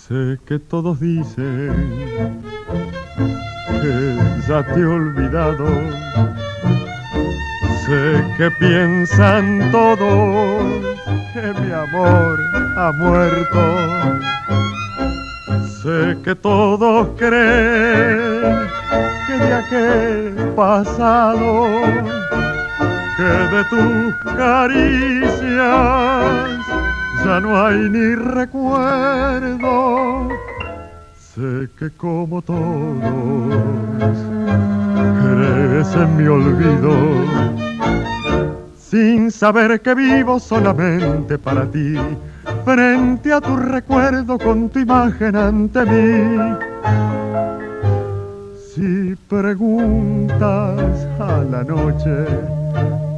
Sé que todos dicen que ya te he olvidado. Sé que piensan todos que mi amor ha muerto. Sé que todos creen que de aquel pasado, que de tus caricias ya no hay ni recuerdo. Sé que como todos crees en mi olvido, sin saber que vivo solamente para ti, frente a tu recuerdo con tu imagen ante mí. Si preguntas a la noche,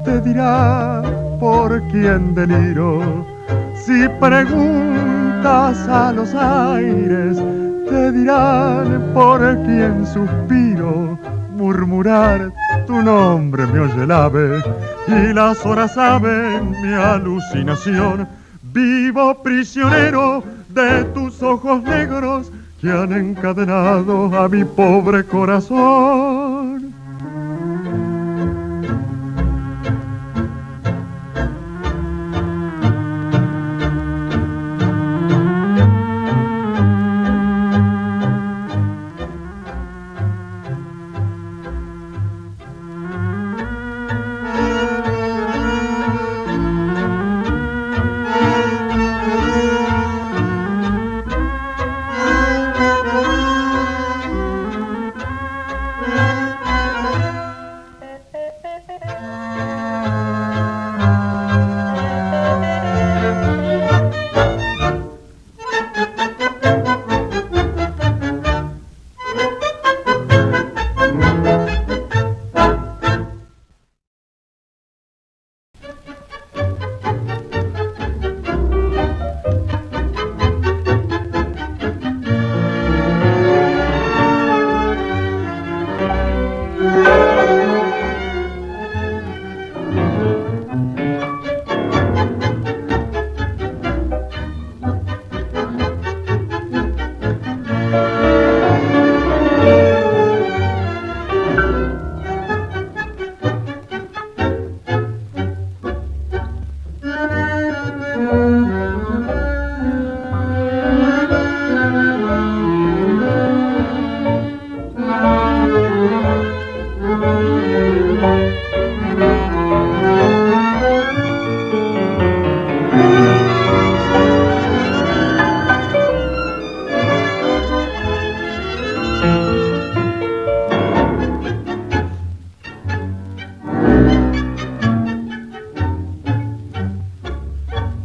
te dirá por quién deliro. Si preguntas a los aires, te dirán por quién suspiro. Murmurar tu nombre me oye el ave y las horas saben mi alucinación. Vivo prisionero de tus ojos negros que han encadenado a mi pobre corazón.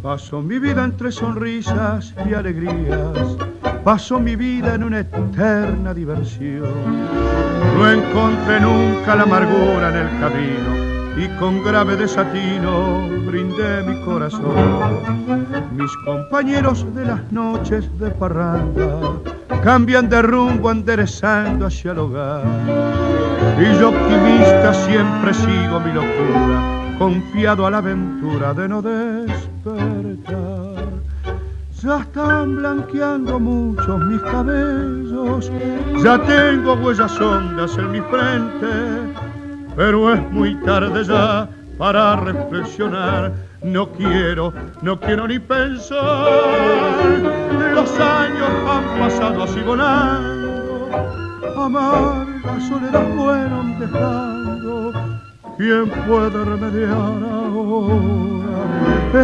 Paso mi vida entre sonrisas y alegrías, paso mi vida en una eterna diversión. No encontré nunca la amargura en el camino y con grave desatino brindé mi corazón. Mis compañeros de las noches de parranda cambian de rumbo enderezando hacia el hogar. Y yo optimista siempre sigo mi locura, confiado a la aventura de no despertar. Ya están blanqueando muchos mis cabellos, ya tengo huellas hondas en mi frente, pero es muy tarde ya para reflexionar. No quiero ni pensar. Los años han pasado así volando, amarga soledad fueron dejando. ¿Quién puede remediar ahora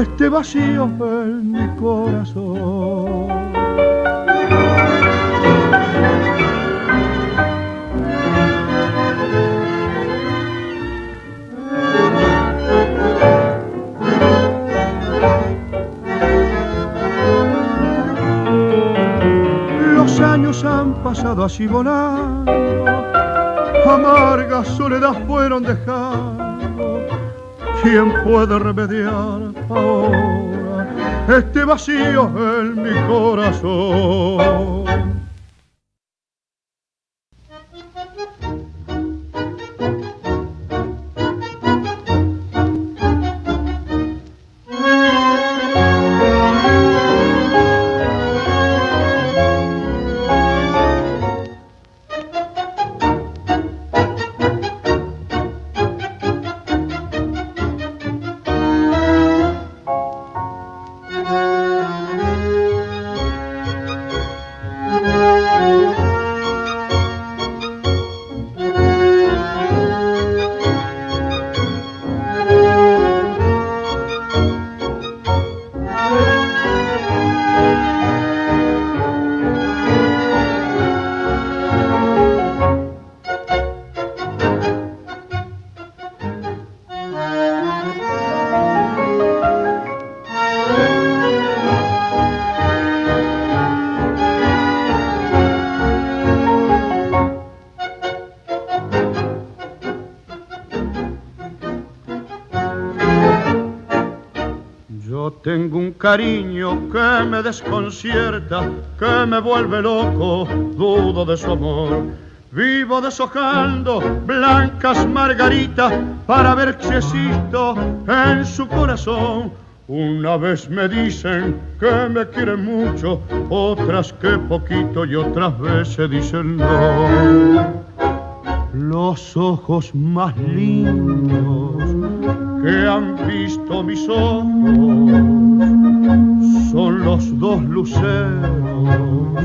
este vacío en mi corazón? Los años han pasado así volando, amarga soledad fueron dejando. ¿Quién puede remediar ahora este vacío en mi corazón? Tengo un cariño que me desconcierta, que me vuelve loco, dudo de su amor. Vivo deshojando blancas margaritas para ver si existo en su corazón. Una vez me dicen que me quieren mucho, otras que poquito y otras veces dicen no. Los ojos más lindos que han visto mis ojos son los dos luceros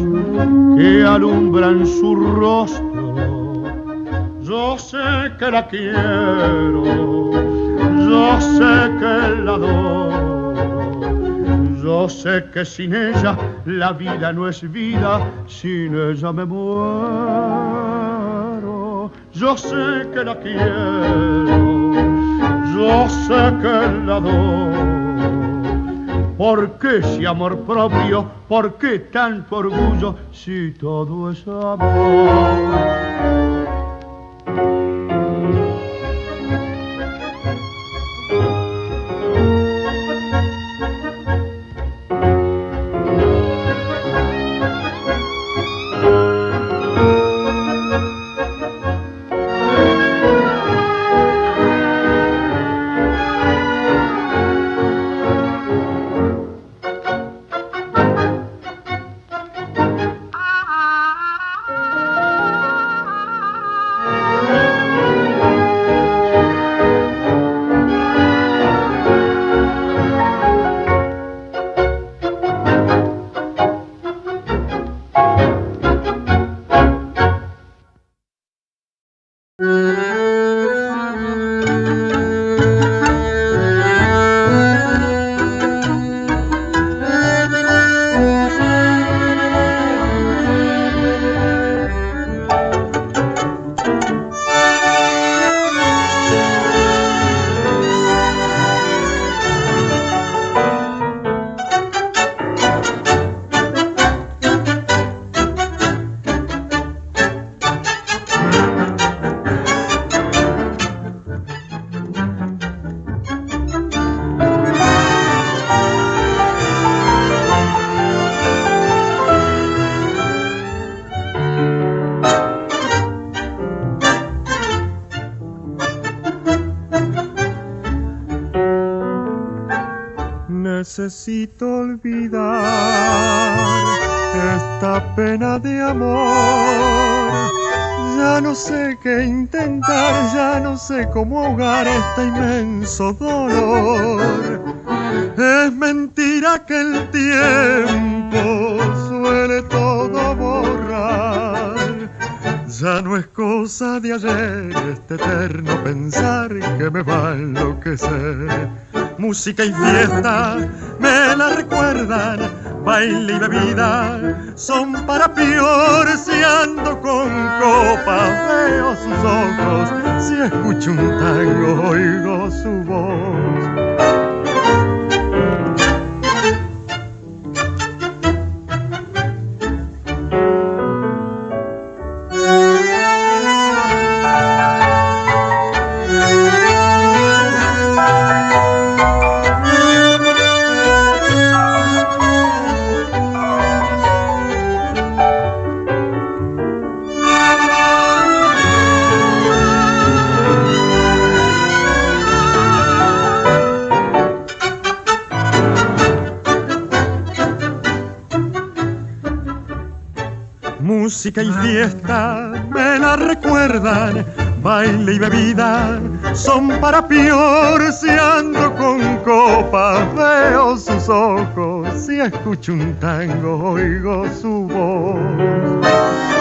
que alumbran su rostro. Yo sé que la quiero, yo sé que la adoro, yo sé que sin ella la vida no es vida, sin ella me muero. Yo sé que la quiero, yo sé que la adoro. ¿Por qué ese amor propio? ¿Por qué tanto orgullo si todo es amor? Necesito olvidar esta pena de amor. Ya no sé qué intentar, ya no sé cómo ahogar este inmenso dolor. Es mentira que el tiempo suele todo borrar. Ya no es cosa de ayer este eterno pensar que me va a enloquecer. Música y fiesta me la recuerdan, baile y bebida son para peor. Si ando con copas veo sus ojos, si escucho un tango oigo su voz. Música y fiesta me la recuerdan, baile y bebida son para peor. Si ando con copas veo sus ojos, si escucho un tango oigo su voz.